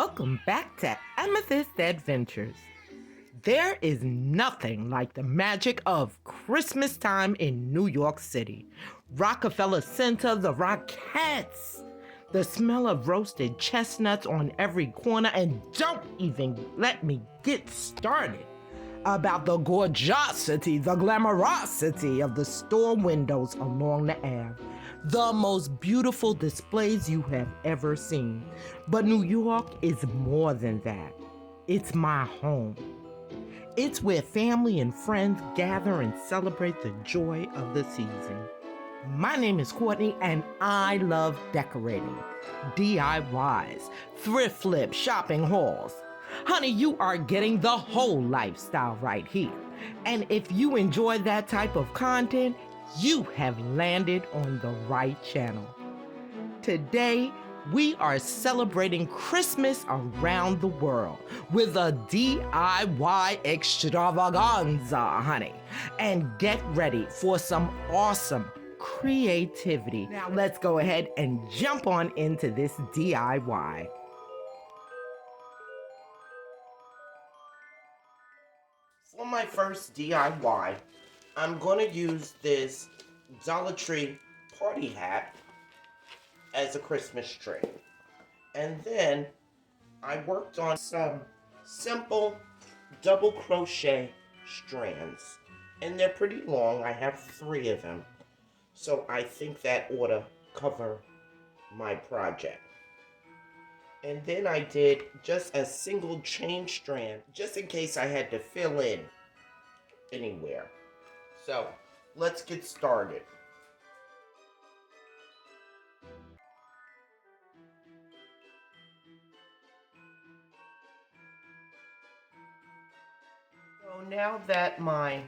Welcome back to Amethyst Adventures. There is nothing like the magic of Christmas time in New York City. Rockefeller Center, the Rockettes, the smell of roasted chestnuts on every corner, and don't even let me get started about the gorgeosity, the glamourosity of the store windows along the Ave. The most beautiful displays you have ever seen. But New York is more than that. It's my home. It's where family and friends gather and celebrate the joy of the season. My name is Courtney and I love decorating. DIYs, thrift flip, shopping hauls. Honey, you are getting the whole lifestyle right here. And if you enjoy that type of content, you have landed on the right channel. Today, we are celebrating Christmas around the world with a DIY extravaganza, honey. And get ready for some awesome creativity. Now let's go ahead and jump on into this DIY. For my first DIY, I'm going to use this Dollar Tree party hat as a Christmas tree. And then I worked on some simple double crochet strands. And they're pretty long. I have 3 of them. So I think that ought to cover my project. And then I did just a single chain strand, just in case I had to fill in anywhere. So let's get started. So now that my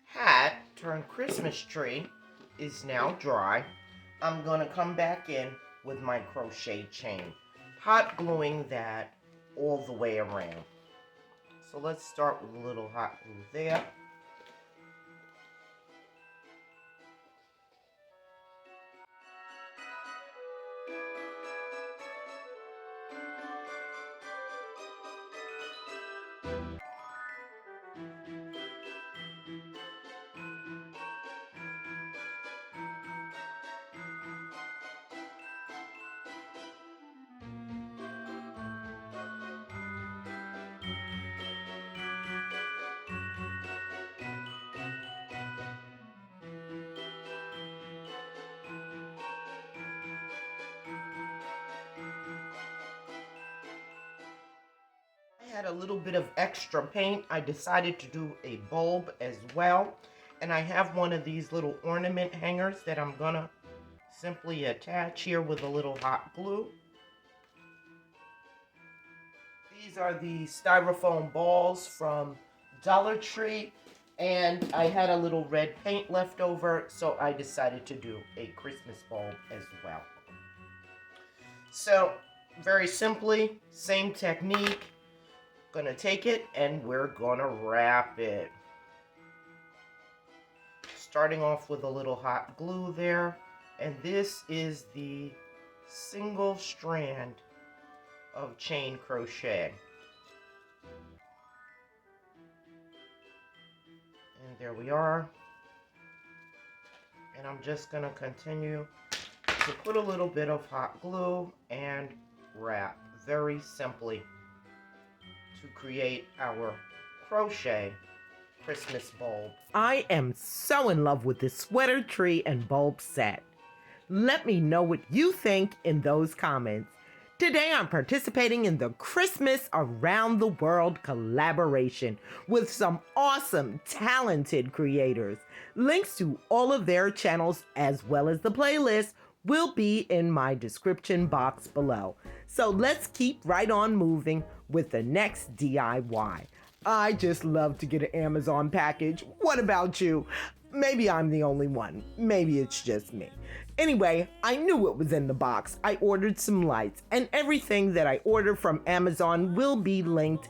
hat turned Christmas tree is now dry, I'm going to come back in with my crochet chain, hot gluing that all the way around. So let's start with a little hot glue there. Had a little bit of extra paint. I decided to do a bulb as well, and I have one of these little ornament hangers that I'm gonna simply attach here with a little hot glue. These are the styrofoam balls from Dollar Tree, and I had a little red paint left over, so I decided to do a Christmas bulb as well. So very simply, same technique. Gonna take it and we're gonna wrap it. Starting off with a little hot glue there, and this is the single strand of chain crochet. And there we are. And I'm just gonna continue to put a little bit of hot glue and wrap very simply to create our crochet Christmas bulb. I am so in love with this sweater tree and bulb set. Let me know what you think in those comments. Today I'm participating in the Christmas Around the World collaboration with some awesome, talented creators. Links to all of their channels as well as the playlist will be in my description box below. So let's keep right on moving with the next DIY. I just love to get an Amazon package. What about you? Maybe I'm the only one. Maybe it's just me. Anyway, I knew what was in the box. I ordered some lights, and everything that I ordered from Amazon will be linked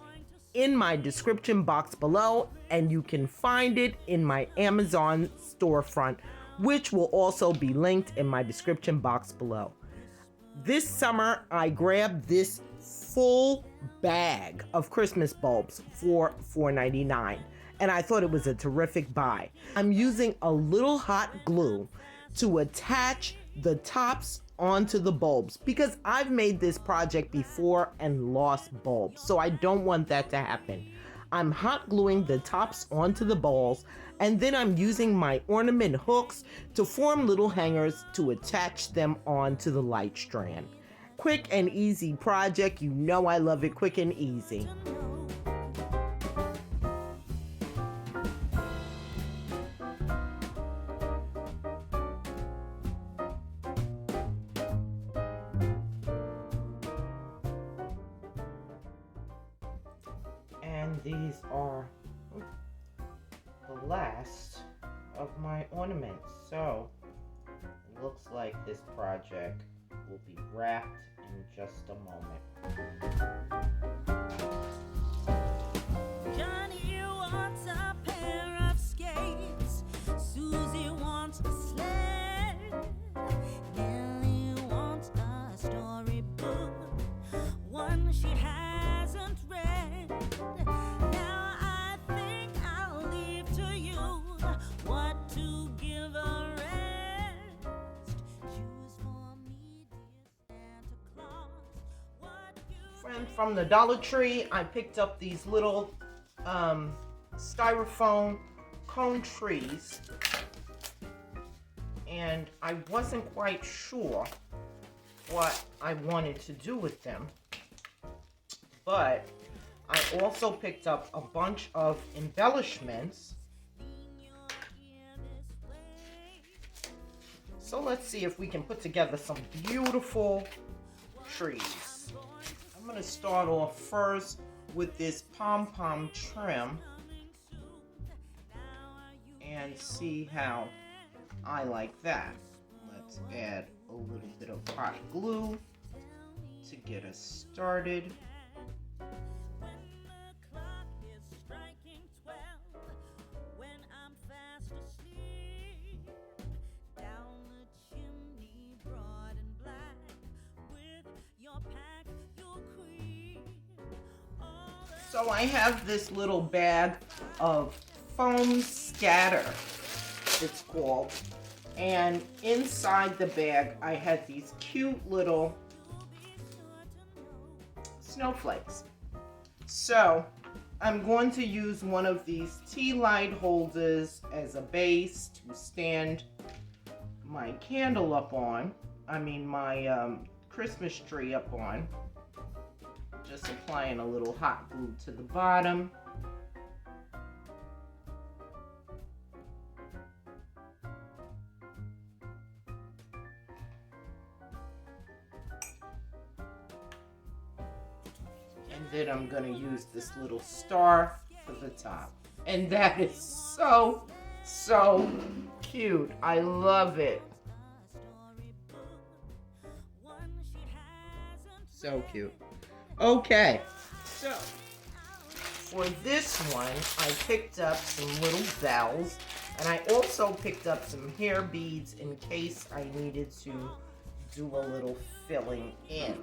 in my description box below, and you can find it in my Amazon storefront, which will also be linked in my description box below. This summer, I grabbed this full bag of Christmas bulbs for $4.99, and I thought it was a terrific buy. I'm using a little hot glue to attach the tops onto the bulbs because I've made this project before and lost bulbs, so I don't want that to happen. I'm hot gluing the tops onto the balls, and then I'm using my ornament hooks to form little hangers to attach them onto the light strand. Quick and easy project. You know I love it quick and easy. And these are the last of my ornaments. So it looks like this project will be wrapped in just a moment. Johnny wants a pair of skates. Susie wants a sled. Ellie wants a storybook, one she hasn't read. Now I think I'll leave to you what to give a rest. Choose for me, dear Santa Claus, what you Friend, from the Dollar Tree, I picked up these little styrofoam cone trees, and I wasn't quite sure what I wanted to do with them, but I also picked up a bunch of embellishments. So let's see if we can put together some beautiful trees. I'm going to start off first with this pom-pom trim and see how I like that. Let's add a little bit of hot glue to get us started. So I have this little bag of foam scatter, it's called, and inside the bag I had these cute little snowflakes. So I'm going to use one of these tea light holders as a base to stand my candle up on, my Christmas tree up on. Just applying a little hot glue to the bottom. And then I'm going to use this little star for the top. And that is so, so cute. I love it. So cute. Okay, so for this one, I picked up some little bells, and I also picked up some hair beads in case I needed to do a little filling in.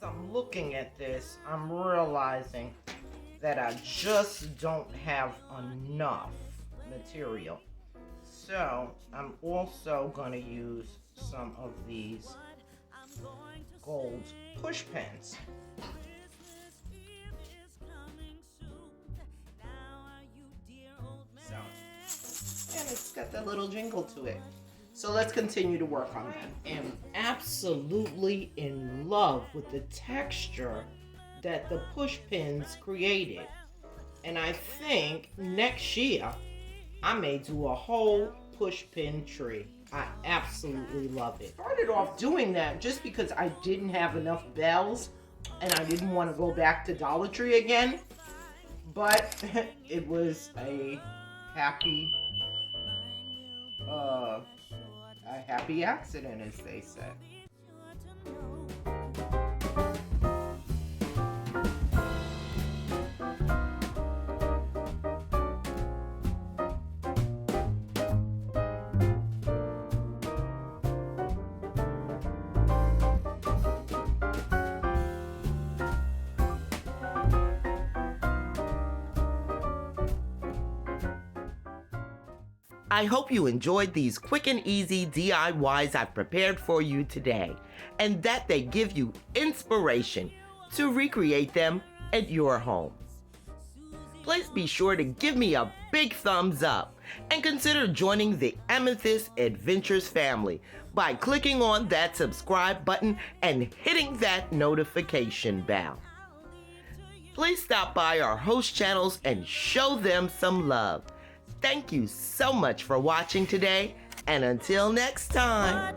I'm looking at this, I'm realizing that I just don't have enough material. So I'm also going to use some of these gold push pins. So, and it's got that little jingle to it. So let's continue to work on that. I'm absolutely in love with the texture that the push pins created. And I think next year I may do a whole push pin tree. I absolutely love it. Started off doing that just because I didn't have enough bells and I didn't want to go back to Dollar Tree again. But it was a happy accident, as they say. I hope you enjoyed these quick and easy DIYs I've prepared for you today, and that they give you inspiration to recreate them at your home. Please be sure to give me a big thumbs up and consider joining the Amethyst Adventures family by clicking on that subscribe button and hitting that notification bell. Please stop by our host channels and show them some love. Thank you so much for watching today, and until next time.